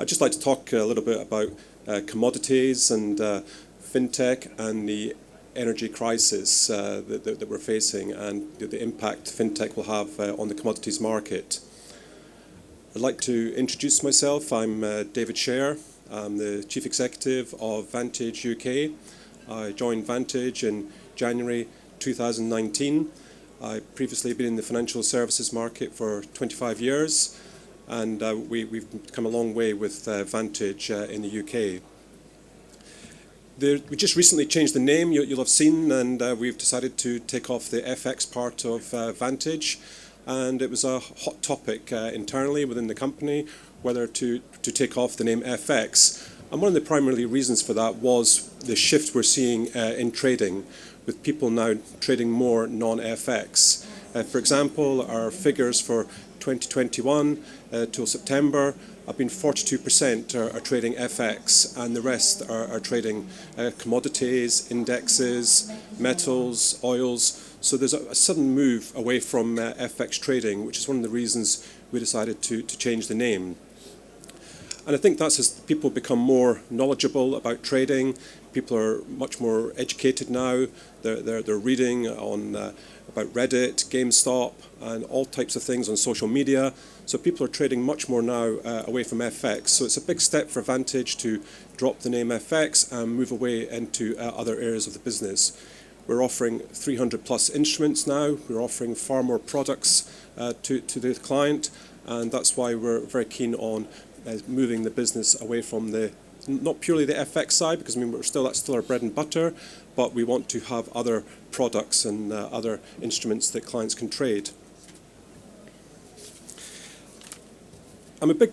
I'd just like to talk a little bit about commodities and Fintech and the energy crisis that we're facing and the impact Fintech will have on the commodities market. I'd like to introduce myself. I'm David Shayer. I'm the Chief Executive of Vantage UK. I joined Vantage in January 2019. I've previously been in the financial services market for 25 years, and we've come a long way with Vantage in the UK. We just recently changed the name, you'll have seen, and we've decided to take off the FX part of Vantage. And it was a hot topic internally within the company, whether to take off the name FX. And one of the primary reasons for that was the shift we're seeing in trading, with people now trading more non-FX. For example, our figures for 2021 till September have been 42% are trading FX, and the rest are trading commodities, indexes, metals, oils. So there's a sudden move away from FX trading, which is one of the reasons we decided to change the name. And I think that's as people become more knowledgeable about trading. People are much more educated now. They're reading on about Reddit, GameStop, and all types of things on social media. So people are trading much more now away from FX. So it's a big step for Vantage to drop the name FX and move away into other areas of the business. We're offering 300 plus instruments now. We're offering far more products to the client, and that's why we're very keen on moving the business away from not purely the FX side, because I mean that's still our bread and butter, but we want to have other products and other instruments that clients can trade. I'm a big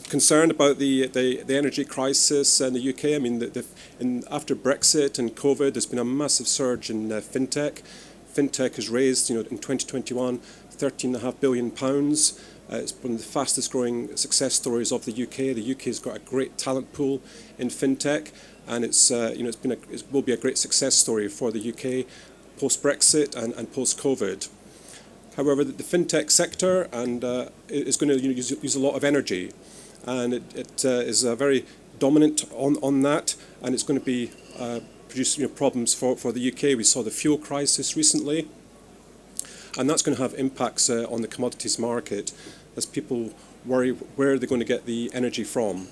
concerned about the energy crisis in the UK. I mean, after Brexit and COVID, there's been a massive surge in Fintech. Fintech has raised, in 2021, £13.5 billion. It's one of the fastest growing success stories of the UK. The UK has got a great talent pool in Fintech, and it will be a great success story for the UK post-Brexit and post-COVID. However, the Fintech sector is going to use a lot of energy, and it is very dominant on that, and it's going to be produce problems for the UK. We saw the fuel crisis recently, and that's going to have impacts on the commodities market as people worry where they're going to get the energy from.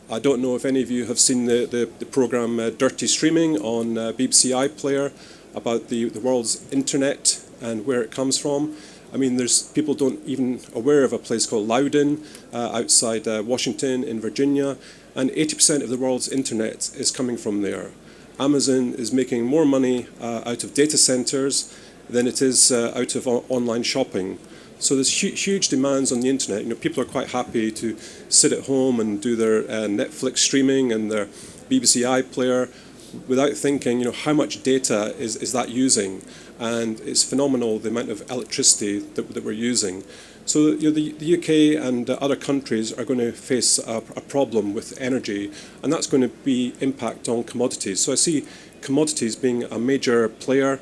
I don't know if any of you have seen the programme Dirty Streaming on BBC iPlayer about the world's internet and where it comes from. I mean, there's people don't even aware of a place called Loudon outside Washington in Virginia, and 80% of the world's internet is coming from there. Amazon is making more money out of data centers than it is out of online shopping. So there's huge demands on the internet. People are quite happy to sit at home and do their Netflix streaming and their BBC iPlayer without thinking, how much data is that using? And it's phenomenal the amount of electricity that we're using. So the UK and other countries are going to face a problem with energy, and that's going to be impact on commodities. So I see commodities being a major player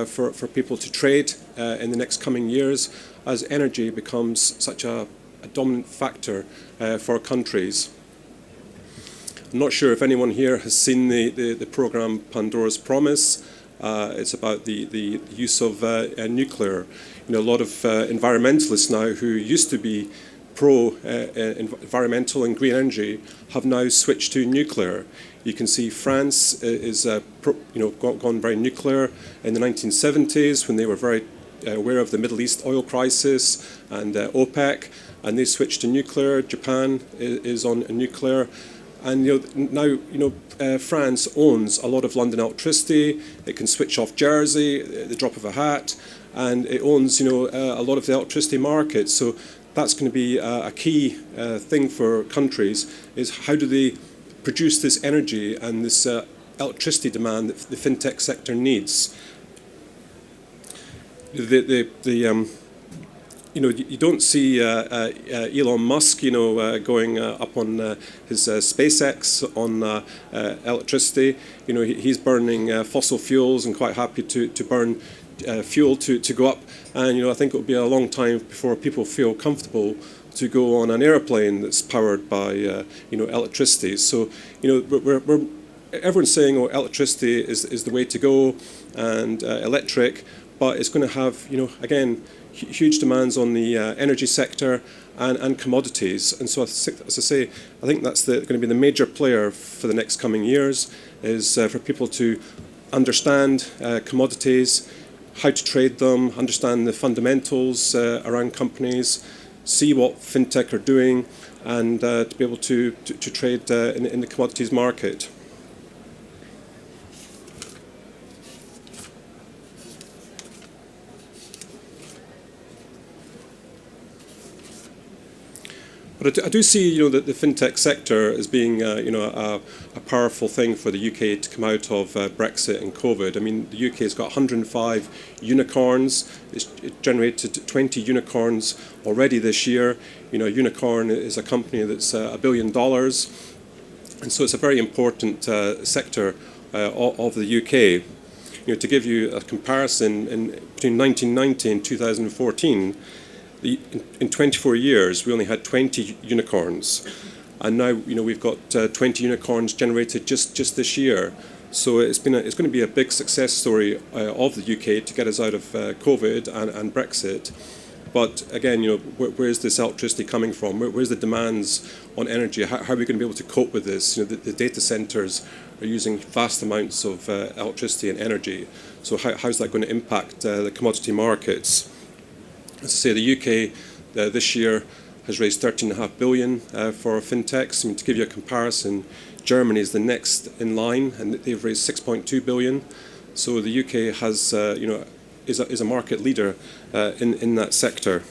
for people to trade in the next coming years, as energy becomes such a dominant factor for countries. I'm not sure if anyone here has seen the programme Pandora's Promise. It's about the use of nuclear. A lot of environmentalists now who used to be pro-environmental and green energy have now switched to nuclear. You can see France is gone very nuclear in the 1970s when they were very aware of the Middle East oil crisis and OPEC, and they switched to nuclear. Japan is on nuclear. And now France owns a lot of London electricity. It can switch off Jersey at the drop of a hat, and it owns a lot of the electricity market. So that's going to be a key thing for countries, is how do they produce this energy and this electricity demand that the fintech sector needs. You don't see Elon Musk, going up on his SpaceX on electricity. He's burning fossil fuels and quite happy to burn fuel to go up. And I think it will be a long time before people feel comfortable to go on an airplane that's powered by electricity. So everyone's saying, oh, electricity is the way to go, and electric, but it's going to have again huge demands on the energy sector and commodities. And so as I say, I think that's going to be the major player for the next coming years, is for people to understand commodities, how to trade them, understand the fundamentals around companies, see what fintech are doing, and to be able to trade in the commodities market. But I do see, that the fintech sector as being, a powerful thing for the UK to come out of Brexit and COVID. I mean, the UK has got 105 unicorns. It generated 20 unicorns already this year. A unicorn is a company that's $1 billion, and so it's a very important sector of the UK. To give you a comparison, between 1990 and 2014. In 24 years, we only had 20 unicorns, and now we've got 20 unicorns generated just this year. So it's going to be a big success story of the UK to get us out of COVID and Brexit. But again, where's this electricity coming from? Where's the demands on energy? How are we going to be able to cope with this? The data centres are using vast amounts of electricity and energy. So how's that going to impact the commodity markets? As I say, the UK this year has raised $13.5 billion for fintechs. I mean, to give you a comparison, Germany is the next in line, and they've raised $6.2 billion. So the UK has, is a market leader in that sector.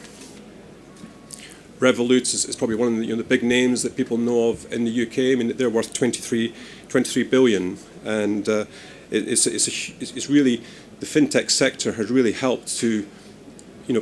Revolut is probably one of the big names that people know of in the UK. I mean, they're worth 23 billion, and it's really, the fintech sector has really helped to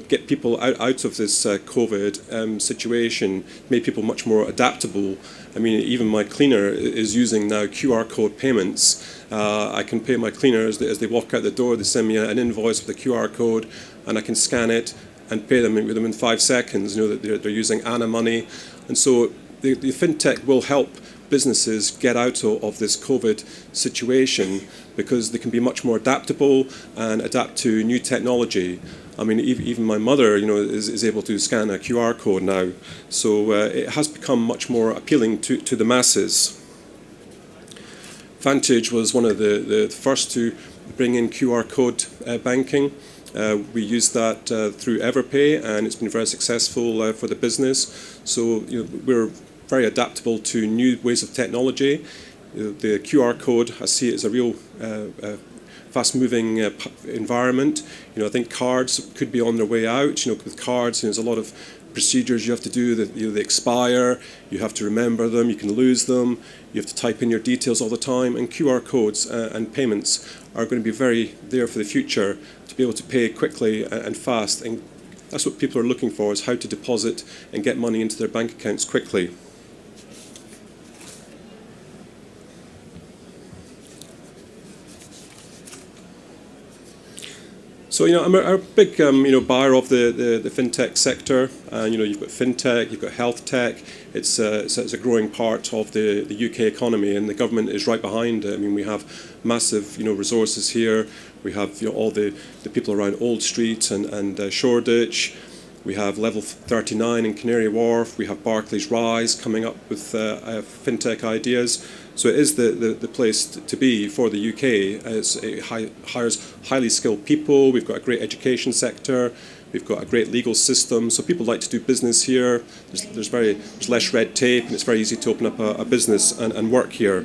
get people out of this COVID situation, made people much more adaptable. I mean, even my cleaner is using now QR code payments. I can pay my cleaners as they walk out the door. They send me an invoice with a QR code, and I can scan it and pay them in 5 seconds. That they're using Anna money, and so the fintech will help businesses get out of this COVID situation because they can be much more adaptable and adapt to new technology. I mean, even my mother, is able to scan a QR code now. So it has become much more appealing to the masses. Vantage was one of the first to bring in QR code banking. We used that through Everpay, and it's been very successful for the business. So we're very adaptable to new ways of technology. The QR code, I see it as a real fast-moving environment. I think cards could be on their way out. With cards, there's a lot of procedures you have to do. They expire. You have to remember them. You can lose them. You have to type in your details all the time. And QR codes and payments are going to be very there for the future to be able to pay quickly and fast. And that's what people are looking for: is how to deposit and get money into their bank accounts quickly. So I'm a big buyer of the fintech sector. You've got fintech, you've got health tech. It's a growing part of the UK economy, and the government is right behind it. I mean, we have massive resources here. We have all the people around Old Street and Shoreditch. We have Level 39 in Canary Wharf. We have Barclays Rise coming up with fintech ideas. So it is the place to be for the UK. It hires highly skilled people. We've got a great education sector. We've got a great legal system. So people like to do business here. There's less red tape, and it's very easy to open up a business and work here.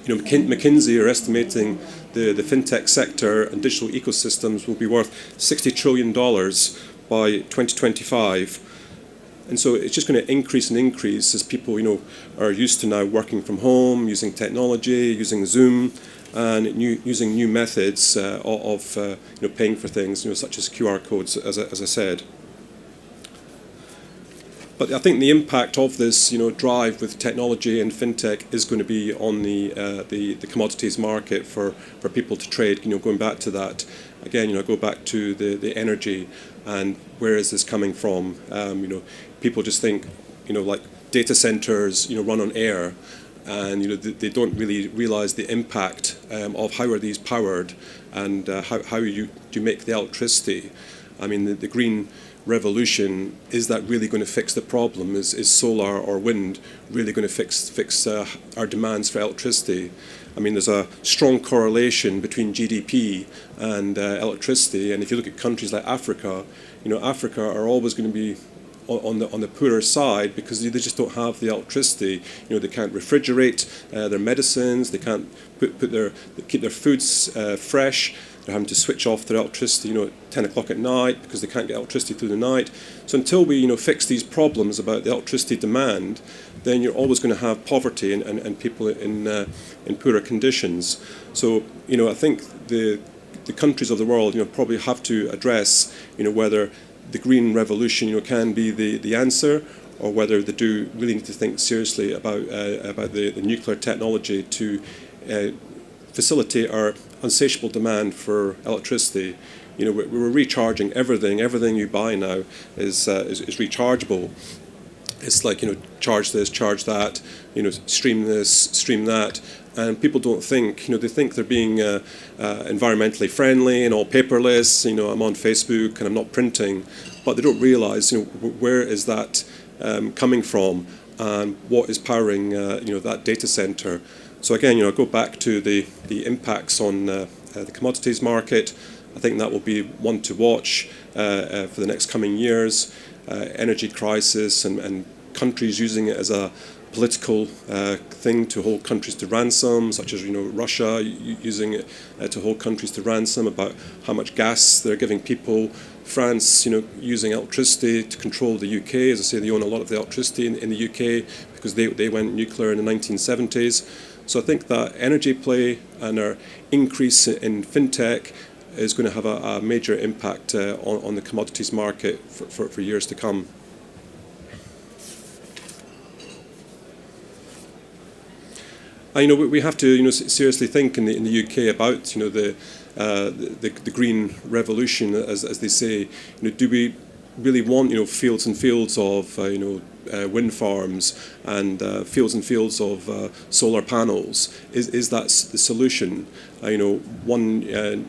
McKinsey are estimating the fintech sector and digital ecosystems will be worth $60 trillion by 2025. And so it's just going to increase and increase as people, are used to now working from home, using technology, using Zoom, and using new methods of paying for things, such as QR codes, as I said. But I think the impact of this, drive with technology and fintech is going to be on the commodities market for people to trade. Going back to that again, go back to the energy and where is this coming from? people just think, like data centers, run on air, and they don't really realize the impact of how are these powered, and how do you make the electricity. I mean, the green revolution, is that really going to fix the problem? Is solar or wind really going to fix our demands for electricity? I mean, there's a strong correlation between GDP and electricity, and if you look at countries like Africa, Africa are always going to be on the poorer side because they just don't have the electricity. They can't refrigerate their medicines, they can't keep their foods fresh. They're having to switch off their electricity, at 10 o'clock at night because they can't get electricity through the night. So until we, fix these problems about the electricity demand, then you're always going to have poverty and people in poorer conditions. So, I think the countries of the world, probably have to address, whether the green revolution, can be the answer, or whether they do really need to think seriously about the nuclear technology to facilitate our insatiable demand for electricity. We're recharging everything. Everything you buy now is rechargeable. It's like, charge this, charge that, stream this, stream that. And people don't think, they think they're being environmentally friendly and all paperless. I'm on Facebook and I'm not printing, but they don't realize, where is that coming from and what is powering, that data center. So again, I go back to the impacts on the commodities market. I think that will be one to watch for the next coming years. Energy crisis and countries using it as a political thing to hold countries to ransom, such as Russia using it to hold countries to ransom about how much gas they're giving people. France, using electricity to control the UK. As I say, they own a lot of the electricity in the UK because they went nuclear in the 1970s. So I think that energy play and our increase in Fintech is going to have a major impact on the commodities market for years to come. We have to seriously think in the UK about the green revolution, as they say. Do we really want fields and fields of wind farms and fields and fields of solar panels? Is that the solution? One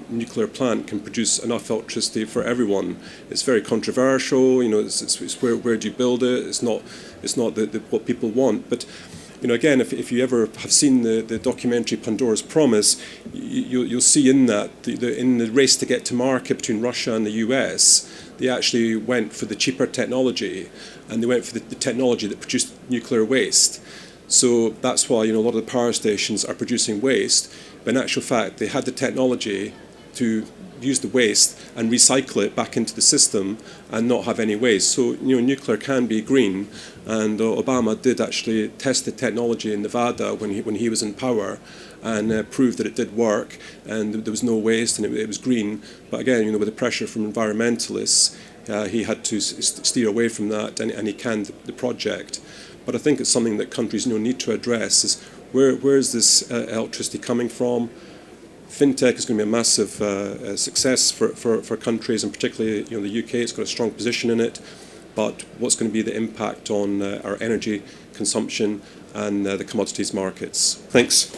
nuclear plant can produce enough electricity for everyone. It's very controversial. It's where do you build it? It's not what people want. But again, if you ever have seen the documentary Pandora's Promise, you'll see in that in the race to get to market between Russia and the US, they actually went for the cheaper technology, and they went for the technology that produced nuclear waste. So that's why a lot of the power stations are producing waste, but in actual fact they had the technology to use the waste and recycle it back into the system and not have any waste. So nuclear can be green, and Obama did actually test the technology in Nevada when he was in power, and proved that it did work and there was no waste and it was green. But again, with the pressure from environmentalists, he had to steer away from that, and he canned the project. But I think it's something that countries need to address: is where is this electricity coming from? Fintech is going to be a massive success for countries, and particularly the UK. It's got a strong position in it. But what's going to be the impact on our energy consumption and the commodities markets? Thanks.